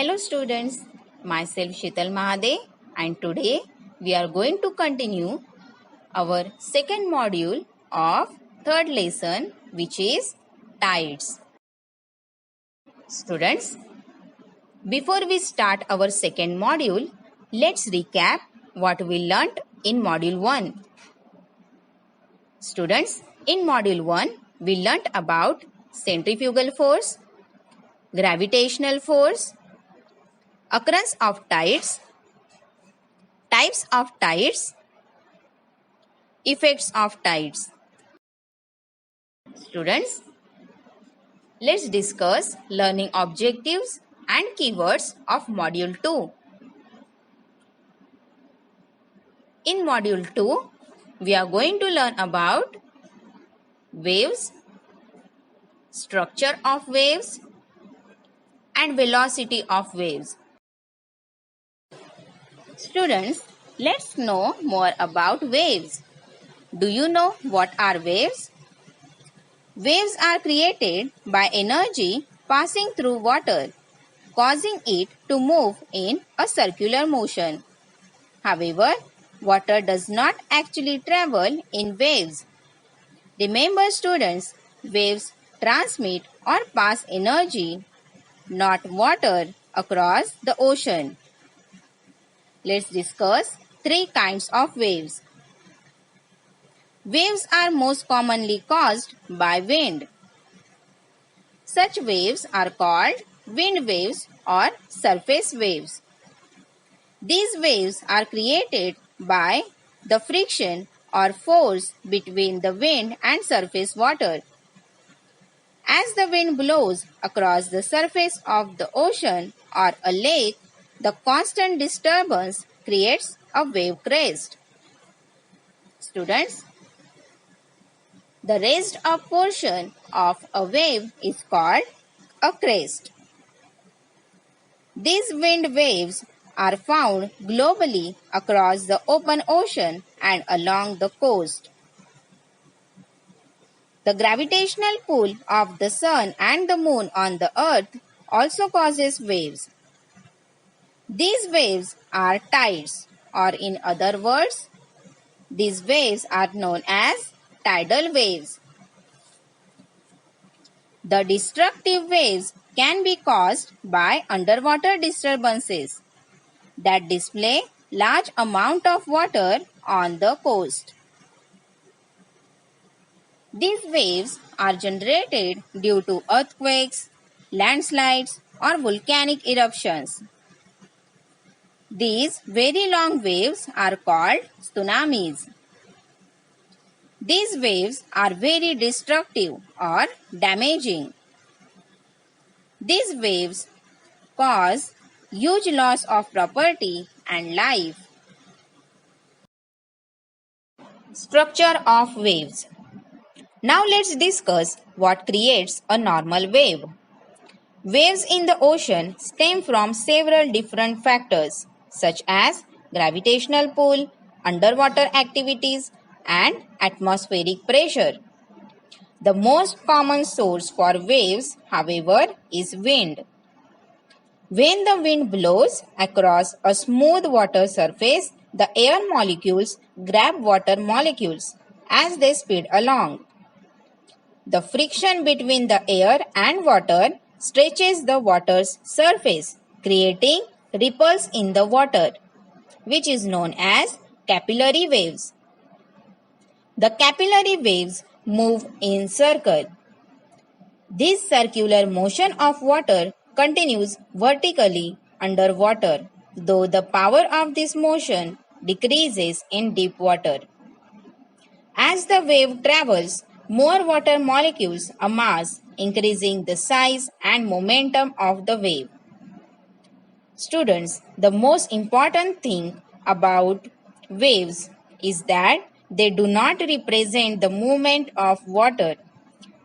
Hello students, myself Sheetal Mahade, and today we are going to continue our second module of third lesson, which is tides. Students, before we start our second module, let's recap what we learnt in module 1. Students, in module 1, we learnt about centrifugal force, gravitational force, occurrence of tides, types of tides, effects of tides. Students, let's discuss learning objectives and keywords of module 2. In module 2, we are going to learn about waves, structure of waves, and velocity of waves. Students, let's know more about waves. Do you know what are waves? Waves are created by energy passing through water, causing it to move in a circular motion. However, water does not actually travel in waves. Remember students, waves transmit or pass energy, not water, across the ocean. Let's discuss 3 kinds of waves. Waves are most commonly caused by wind. Such waves are called wind waves or surface waves. These waves are created by the friction or force between the wind and surface water. As the wind blows across the surface of the ocean or a lake, the constant disturbance creates a wave crest. Students, the raised up portion of a wave is called a crest. These wind waves are found globally across the open ocean and along the coast. The gravitational pull of the sun and the moon on the earth also causes waves. These waves are tides, or in other words, these waves are known as tidal waves. The destructive waves can be caused by underwater disturbances that display large amount of water on the coast. These waves are generated due to earthquakes, landslides, or volcanic eruptions. These very long waves are called tsunamis. These waves are very destructive or damaging. These waves cause huge loss of property and life. Structure of waves. Now let's discuss what creates a normal wave. Waves in the ocean stem from several different factors such as gravitational pull, underwater activities, and atmospheric pressure. The most common source for waves, however, is wind. When the wind blows across a smooth water surface, the air molecules grab water molecules as they speed along. The friction between the air and water stretches the water's surface, creating ripples in the water, which is known as capillary waves. The capillary waves move in circle. This circular motion of water continues vertically underwater, though the power of this motion decreases in deep water. As the wave travels, more water molecules amass, increasing the size and momentum of the wave. Students, the most important thing about waves is that they do not represent the movement of water,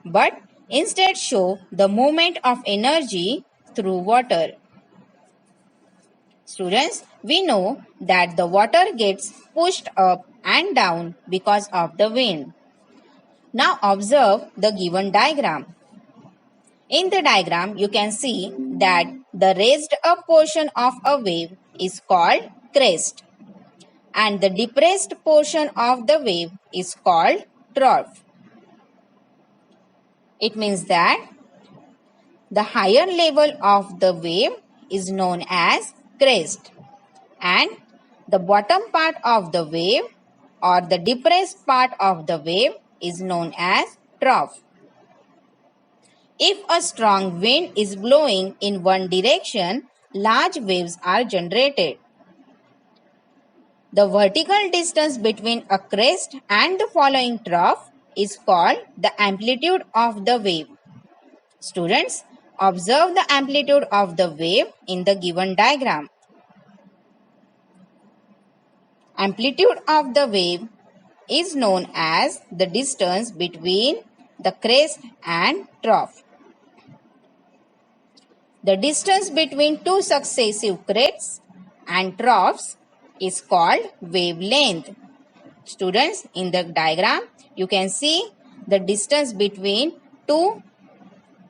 but instead show the movement of energy through water. Students, we know that the water gets pushed up and down because of the wind. Now observe the given diagram. In the diagram, you can see that The raised up portion of a wave is called crest, and the depressed portion of the wave is called trough. It means that the higher level of the wave is known as crest, and the bottom part of the wave or the depressed part of the wave is known as trough. If a strong wind is blowing in one direction, large waves are generated. The vertical distance between a crest and the following trough is called the amplitude of the wave. Students, observe the amplitude of the wave in the given diagram. Amplitude of the wave is known as the distance between the crest and trough. The distance between two successive crests and troughs is called wavelength. Students, in the diagram, you can see the distance between two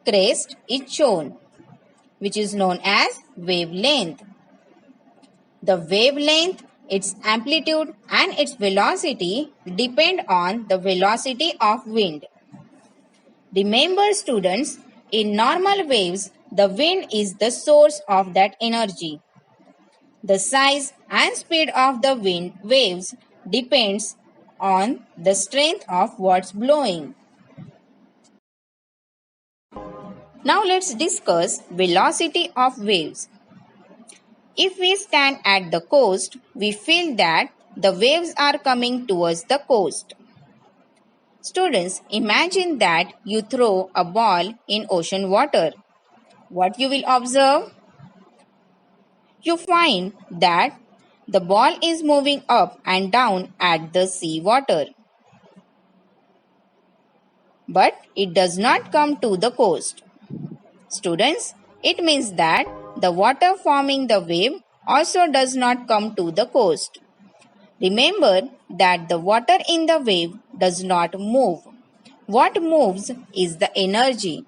crests is shown, which is known as wavelength. The wavelength, its amplitude and its velocity depend on the velocity of wind. Remember students, in normal waves, the wind is the source of that energy. The size and speed of the wind waves depends on the strength of what's blowing. Now let's discuss velocity of waves. If we stand at the coast, we feel that the waves are coming towards the coast. Students, imagine that you throw a ball in ocean water. What you will observe? You find that the ball is moving up and down at the sea water. But it does not come to the coast. Students, it means that the water forming the wave also does not come to the coast. Remember that the water in the wave does not move. What moves is the energy.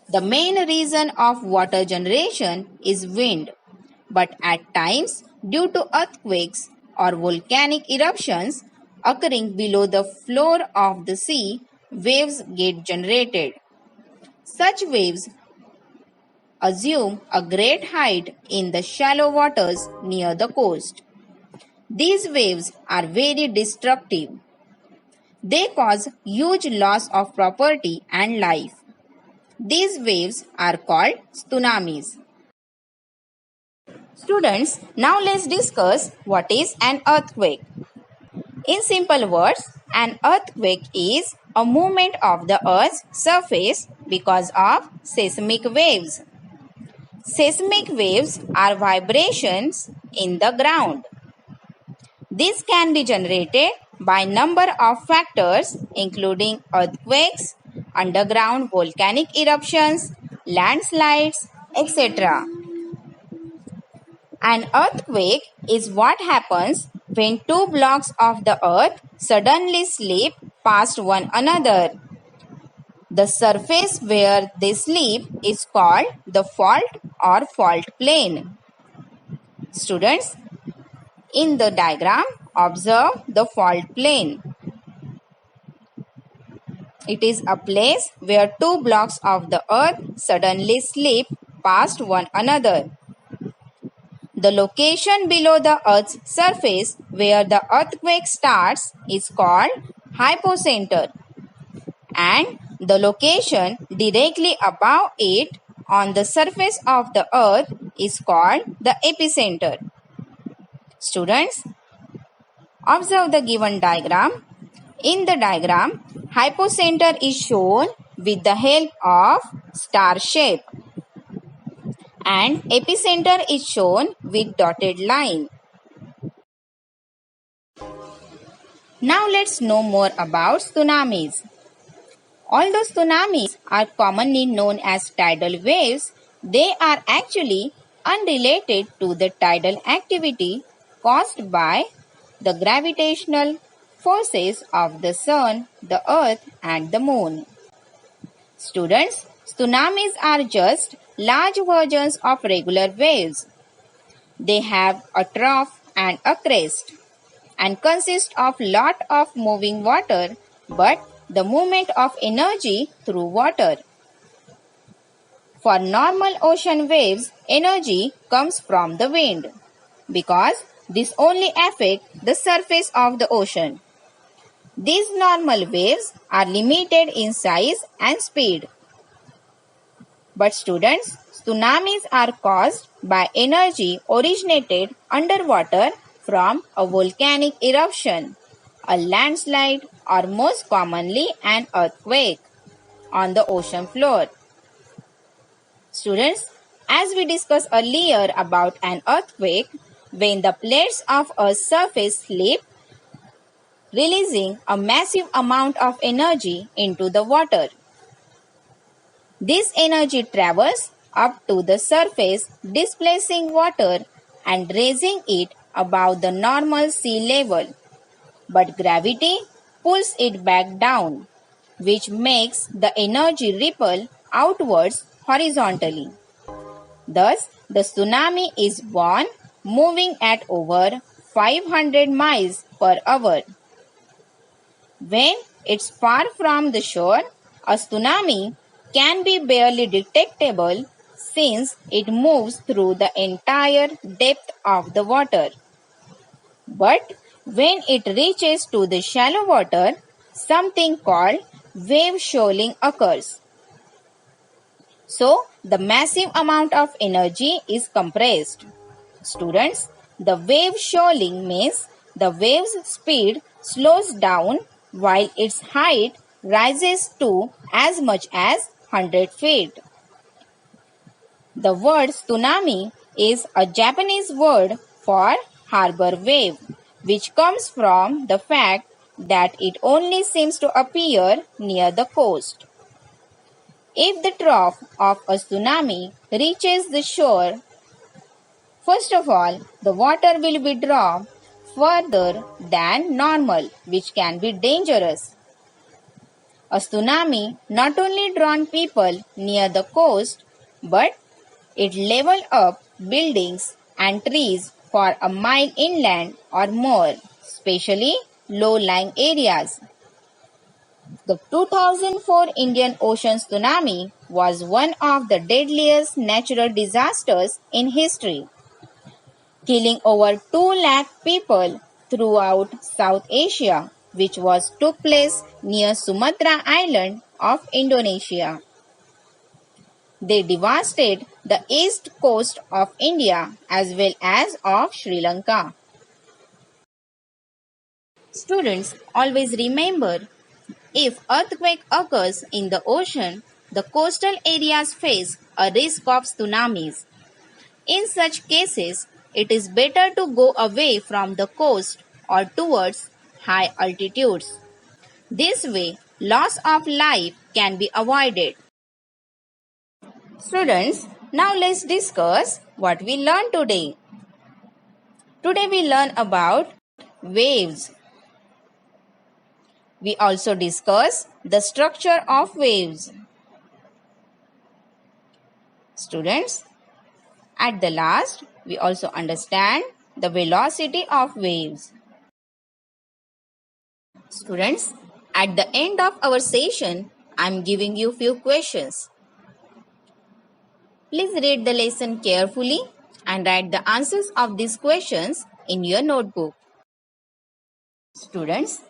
The main reason of water generation is wind, but at times, due to earthquakes or volcanic eruptions occurring below the floor of the sea, waves get generated. Such waves assume a great height in the shallow waters near the coast. These waves are very destructive. They cause huge loss of property and life. These waves are called tsunamis. Students, now let's discuss what is an earthquake. In simple words, an earthquake is a movement of the earth's surface because of seismic waves. Seismic waves are vibrations in the ground. This can be generated by number of factors including earthquakes, underground volcanic eruptions, landslides, etc. An earthquake is what happens when two blocks of the earth suddenly slip past one another. The surface where they slip is called the fault or fault plane. Students, in the diagram, observe the fault plane. It is a place where two blocks of the earth suddenly slip past one another. The location below the earth's surface where the earthquake starts is called hypocenter, and the location directly above it on the surface of the earth is called the epicenter. Students, observe the given diagram. In the diagram, hypocenter is shown with the help of star shape, and epicenter is shown with dotted line. Now let's know more about tsunamis. Although tsunamis are commonly known as tidal waves, they are actually unrelated to the tidal activity caused by the gravitational forces of the sun, the earth and the moon. Students, Tsunamis are just large versions of regular waves. They have a trough and a crest and consist of lot of moving water but the movement of energy through water. For normal ocean waves, energy comes from the wind because this only affects the surface of the ocean. These normal waves are limited in size and speed. But students, tsunamis are caused by energy originated underwater from a volcanic eruption, a landslide, or most commonly an earthquake on the ocean floor. Students, as we discussed earlier about an earthquake, when the plates of a surface slip, releasing a massive amount of energy into the water. This energy travels up to the surface, displacing water and raising it above the normal sea level. But gravity pulls it back down, which makes the energy ripple outwards horizontally. Thus, the tsunami is born moving at over 500 miles per hour. When it's far from the shore, a tsunami can be barely detectable since it moves through the entire depth of the water. But when it reaches to the shallow water, something called wave shoaling occurs. So, the massive amount of energy is compressed. Students, the wave shoaling means the wave's speed slows down while its height rises to as much as 100 feet. The word tsunami is a Japanese word for harbor wave, which comes from the fact that it only seems to appear near the coast. If the trough of a tsunami reaches the shore, first of all, the water will withdraw further than normal, which can be dangerous. A tsunami not only drowned people near the coast, but it leveled up buildings and trees for a mile inland or more, especially low-lying areas. The 2004 Indian Ocean tsunami was one of the deadliest natural disasters in history, killing over 2 lakh people throughout South Asia, which took place near Sumatra Island of Indonesia. They devastated the east coast of India as well as of Sri Lanka. Students, always remember, if earthquake occurs in the ocean, the coastal areas face a risk of tsunamis. In such cases, it is better to go away from the coast or towards high altitudes. This way, loss of life can be avoided. Students, now let's discuss what we learned today. Today we learn about waves. We also discuss the structure of waves. Students, at the last, we also understand the velocity of waves. Students, at the end of our session, I am giving you few questions. Please read the lesson carefully and write the answers of these questions in your notebook. Students,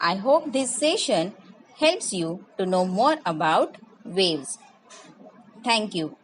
I hope this session helps you to know more about waves. Thank you.